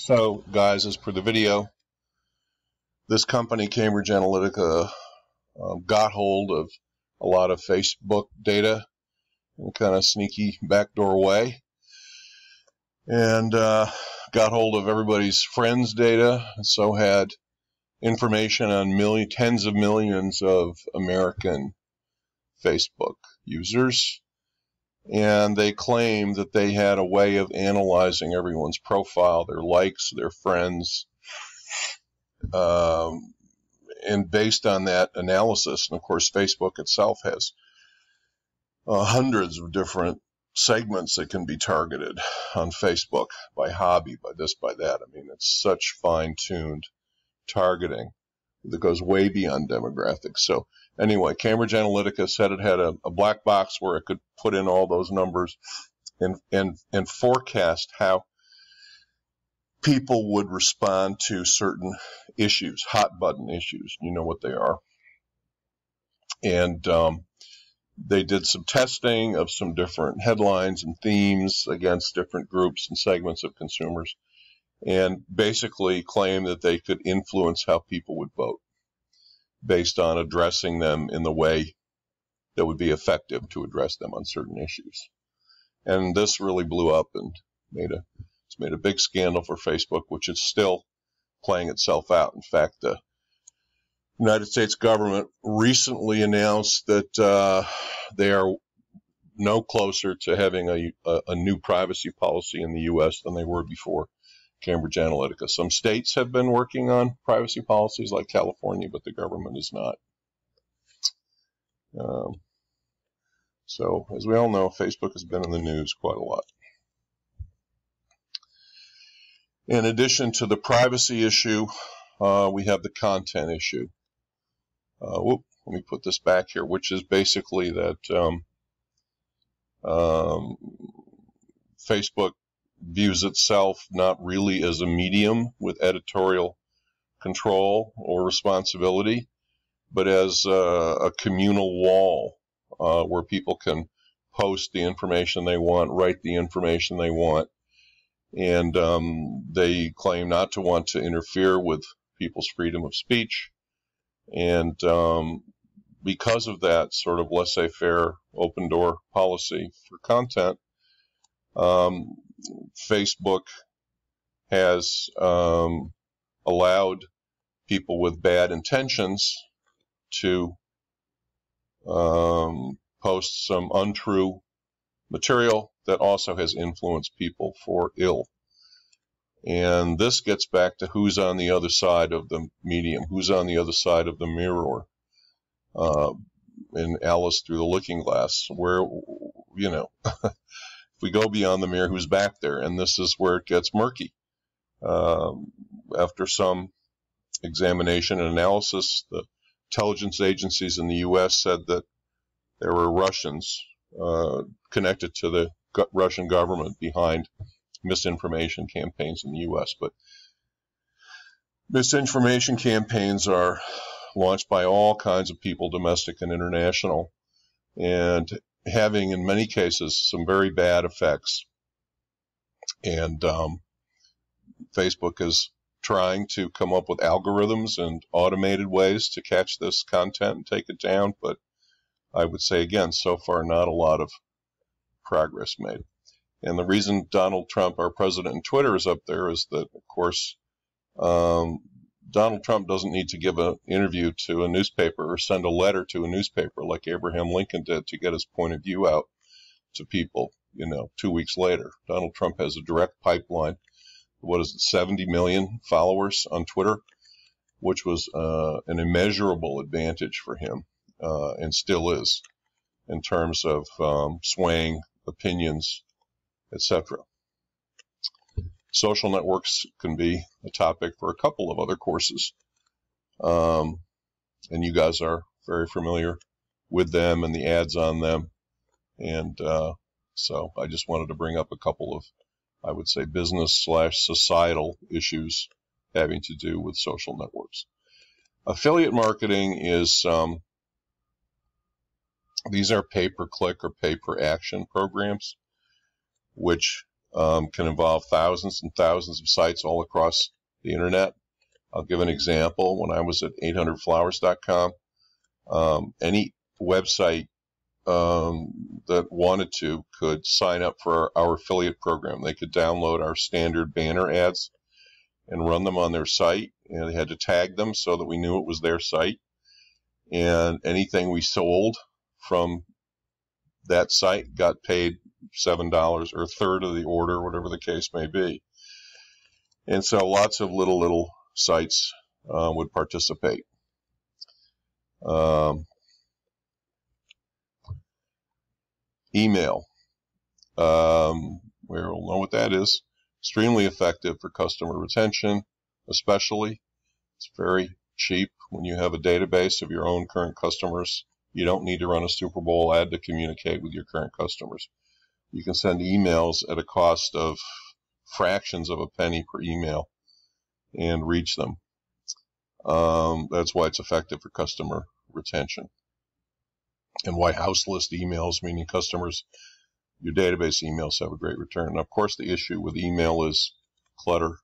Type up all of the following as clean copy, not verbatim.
So, guys, as per the video, this company, Cambridge Analytica, got hold of a lot of Facebook data in a kind of sneaky backdoor way, and got hold of everybody's friends' data, and so had information on tens of millions of American Facebook users. And they claimed that they had a way of analyzing everyone's profile, their likes, their friends, and based on that analysis, and of course Facebook itself has hundreds of different segments that can be targeted on Facebook by hobby, by this, by that. I mean, it's such fine-tuned targeting that goes way beyond demographics. So anyway, Cambridge Analytica said it had a black box where it could put in all those numbers and forecast how people would respond to certain issues, hot button issues. You know what they are. And they did some testing of some different headlines and themes against different groups and segments of consumers, and basically claimed that they could influence how people would vote based on addressing them in the way that would be effective to address them on certain issues. And this really blew up and it's made a big scandal for Facebook, which is still playing itself out. In fact, the United States government recently announced that they are no closer to having a new privacy policy in the U.S. than they were before Cambridge Analytica. Some states have been working on privacy policies like California, but the government is not. So, as we all know, Facebook has been in the news quite a lot. In addition to the privacy issue, we have the content issue. Let me put this back here, which is basically that Facebook views itself not really as a medium with editorial control or responsibility, but as a communal wall where people can post the information they want, write the information they want, and they claim not to want to interfere with people's freedom of speech. And because of that sort of laissez-faire, open-door policy for content, Facebook has allowed people with bad intentions to post some untrue material that also has influenced people for ill. And this gets back to who's on the other side of the medium, who's on the other side of the mirror, in Alice Through the Looking Glass, where, you know, if we go beyond the mirror, who's back there? And this is where it gets murky. After some examination and analysis, the intelligence agencies in the U.S. said that there were Russians connected to the Russian government behind misinformation campaigns in the U.S. But misinformation campaigns are launched by all kinds of people, domestic and international, and having, in many cases, some very bad effects. And Facebook is trying to come up with algorithms and automated ways to catch this content and take it down, but I would say, again, so far not a lot of progress made. And the reason Donald Trump, our president, and Twitter is up there is that, of course, Donald Trump doesn't need to give an interview to a newspaper or send a letter to a newspaper like Abraham Lincoln did to get his point of view out to people, 2 weeks later. Donald Trump has a direct pipeline. What is it, 70 million followers on Twitter, which was an immeasurable advantage for him, and still is, in terms of swaying opinions, etc. Social networks can be a topic for a couple of other courses, and you guys are very familiar with them and the ads on them, and so I just wanted to bring up a couple of, I would say, business/societal issues having to do with social networks. Affiliate marketing is, these are pay-per-click or pay-per-action programs, which can involve thousands and thousands of sites all across the internet. I'll give an example. When I was at 800flowers.com, any website that wanted to could sign up for our affiliate program. They could download our standard banner ads and run them on their site, and they had to tag them so that we knew it was their site. And anything we sold from that site got paid $7 or a third of the order, whatever the case may be. And so lots of little sites would participate. Email. We all know what that is. Extremely effective for customer retention, especially. It's very cheap when you have a database of your own current customers. You don't need to run a Super Bowl ad to communicate with your current customers. You can send emails at a cost of fractions of a penny per email and reach them. That's why it's effective for customer retention. And why house list emails, meaning customers, your database emails, have a great return. And of course, the issue with email is clutter.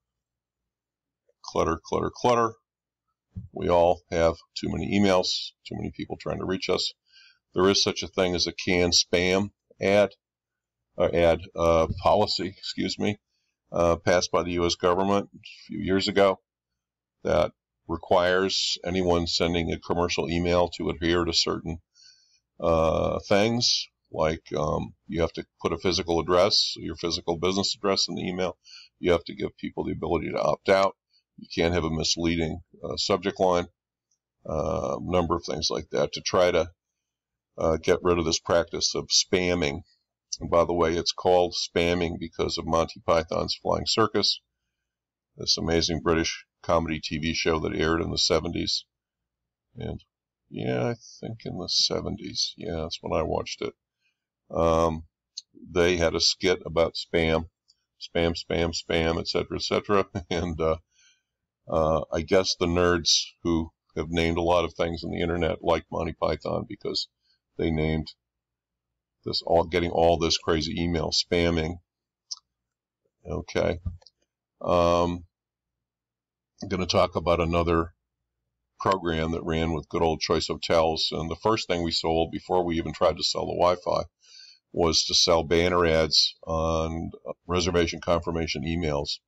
We all have too many emails, too many people trying to reach us. There is such a thing as a canned spam policy, passed by the U.S. government a few years ago that requires anyone sending a commercial email to adhere to certain things, like you have to put a physical address, your physical business address in the email. You have to give people the ability to opt out. You can't have a misleading subject line, number of things like that to try to get rid of this practice of spamming. And by the way, it's called spamming because of Monty Python's Flying Circus, this amazing British comedy TV show that aired in the 70s. And yeah, I think in the 70s. Yeah, that's when I watched it. They had a skit about spam, etc. And I guess the nerds who have named a lot of things on the internet like Monty Python because they named this getting all this crazy email spamming. Okay. I'm going to talk about another program that ran with good old Choice Hotels. And the first thing we sold before we even tried to sell the Wi-Fi was to sell banner ads on reservation confirmation emails.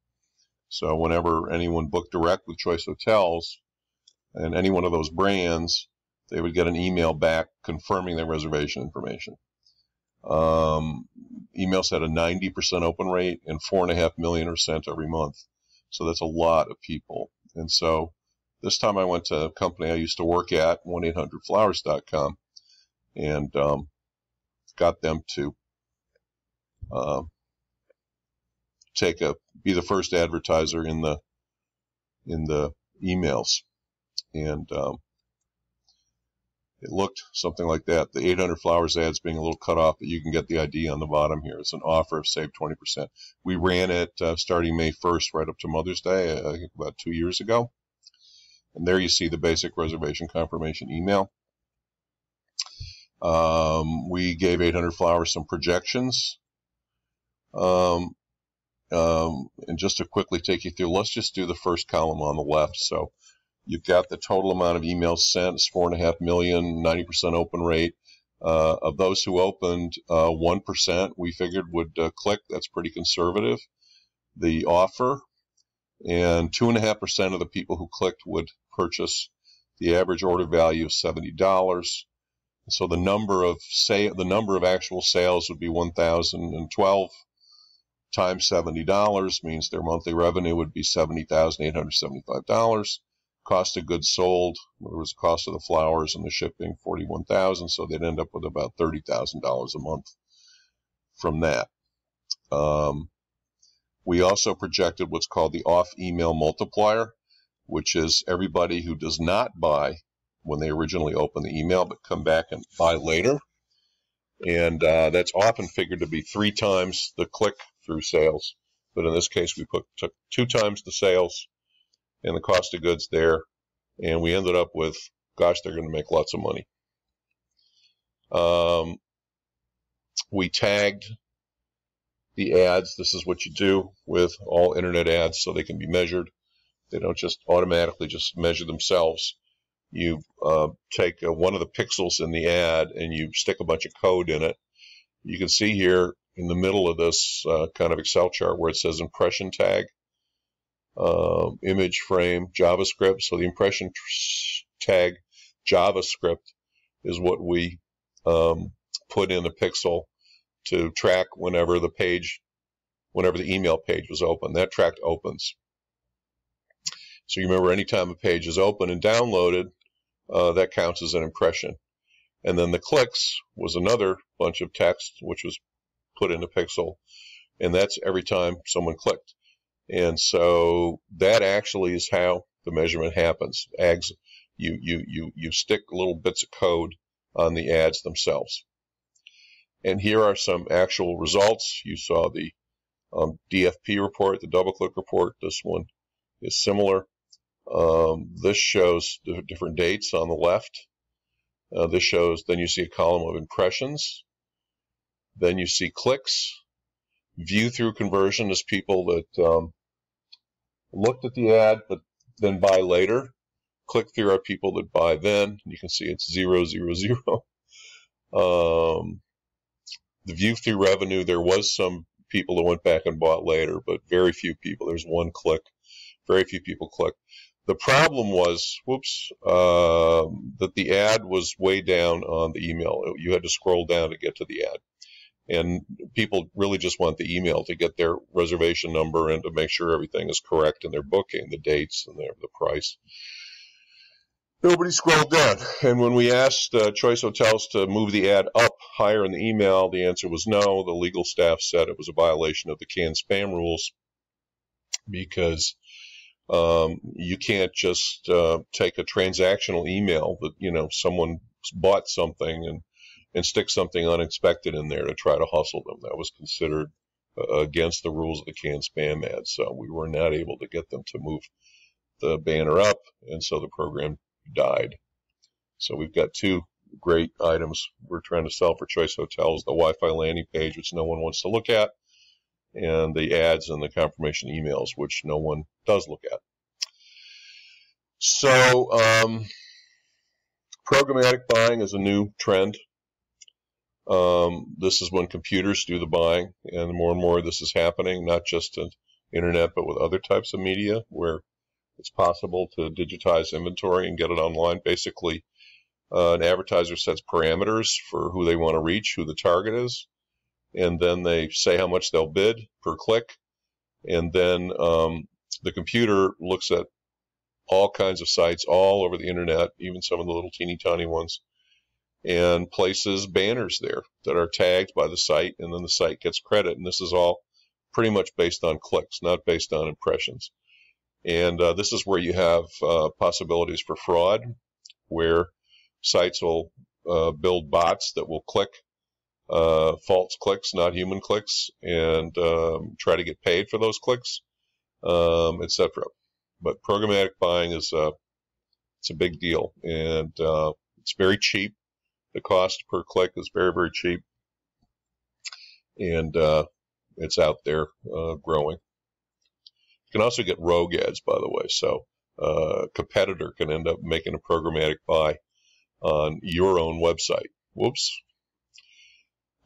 So whenever anyone booked direct with Choice Hotels and any one of those brands, they would get an email back confirming their reservation information. Emails had a 90% open rate, and 4.5 million are sent every month. So that's a lot of people. And so this time I went to a company I used to work at, 1-800flowers.com, and got them to be the first advertiser in the emails. And it looked something like that. The 800 Flowers ads being a little cut off, but you can get the idea on the bottom here. It's an offer of save 20%. We ran it starting May 1st right up to Mother's Day, I think about 2 years ago. And there you see the basic reservation confirmation email. We gave 800 Flowers some projections. And just to quickly take you through, let's just do the first column on the left. So you've got the total amount of emails sent, it's 4.5 million, 90% open rate. Of those who opened, 1% we figured would click. That's pretty conservative. The offer, and 2.5% of the people who clicked would purchase. The average order value of $70. So the number of actual sales would be 1,012 times $70 means their monthly revenue would be $70,875. Cost of goods sold, there was the cost of the flowers and the shipping, $41,000. So they'd end up with about $30,000 a month from that. We also projected what's called the off-email multiplier, which is everybody who does not buy when they originally open the email but come back and buy later. And that's often figured to be 3 times the click-through sales. But in this case, we took 2 times the sales and the cost of goods there. And we ended up with, gosh, they're going to make lots of money. We tagged the ads. This is what you do with all internet ads so they can be measured. They don't just automatically just measure themselves. You take one of the pixels in the ad and you stick a bunch of code in it. You can see here in the middle of this kind of Excel chart where it says impression tag, image frame, JavaScript. So the impression tag JavaScript is what we put in the pixel to track whenever the email page was open. That track opens. So you remember anytime a page is open and downloaded, that counts as an impression. And then the clicks was another bunch of text which was put in the pixel, and that's every time someone clicked. And so that actually is how the measurement happens. Ads, you stick little bits of code on the ads themselves. And here are some actual results. You saw the DFP report, the DoubleClick report. This one is similar. This shows the different dates on the left. This shows, then you see a column of impressions. Then you see clicks. View-through conversion is people that looked at the ad but then buy later. Click-through are people that buy then. You can see it's 0, 0, 0. The view-through revenue, there was some people that went back and bought later, but very few people. There's one click. Very few people click. The problem was, that the ad was way down on the email. You had to scroll down to get to the ad. And people really just want the email to get their reservation number and to make sure everything is correct in their booking, the dates and the price. Nobody scrolled down. And when we asked Choice Hotels to move the ad up higher in the email, the answer was no. The legal staff said it was a violation of the canned spam rules because you can't just take a transactional email that, someone bought something and stick something unexpected in there to try to hustle them. That was considered against the rules of the canned spam ad. So we were not able to get them to move the banner up, and so the program died. So we've got two great items we're trying to sell for Choice Hotels: the Wi-Fi landing page, which no one wants to look at, and the ads and the confirmation emails, which no one does look at. So programmatic buying is a new trend. This is when computers do the buying, and more this is happening, not just in internet, but with other types of media where it's possible to digitize inventory and get it online. Basically, an advertiser sets parameters for who they want to reach, who the target is, and then they say how much they'll bid per click, and then the computer looks at all kinds of sites all over the internet, even some of the little teeny tiny ones, and places banners there that are tagged by the site, and then the site gets credit. And this is all pretty much based on clicks, not based on impressions. And this is where you have possibilities for fraud, where sites will build bots that will click false clicks, not human clicks, and try to get paid for those clicks, etc. But programmatic buying is it's a big deal, and it's very cheap. The cost per click is very, very cheap, and it's out there growing. You can also get rogue ads, by the way, so a competitor can end up making a programmatic buy on your own website. Whoops.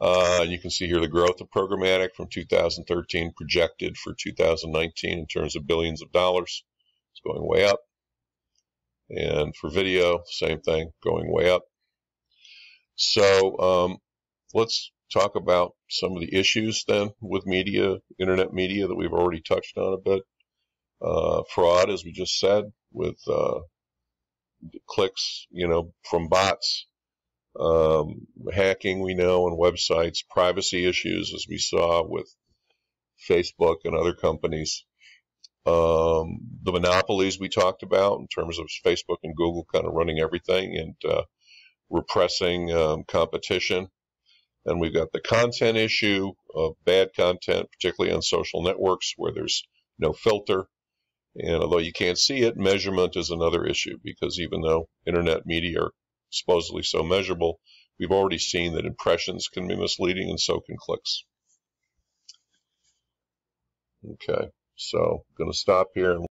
You can see here the growth of programmatic from 2013 projected for 2019 in terms of billions of dollars. It's going way up. And for video, same thing, going way up. So let's talk about some of the issues then with media, internet media, that we've already touched on a bit. Fraud, as we just said, with clicks, from bots. Hacking, we know, on websites. Privacy issues, as we saw with Facebook and other companies. The monopolies we talked about in terms of Facebook and Google kind of running everything and repressing competition. And we've got the content issue of bad content, particularly on social networks where there's no filter. And although you can't see it, measurement is another issue, because even though internet media are supposedly so measurable, we've already seen that impressions can be misleading, and so can clicks. Okay, so I'm going to stop here and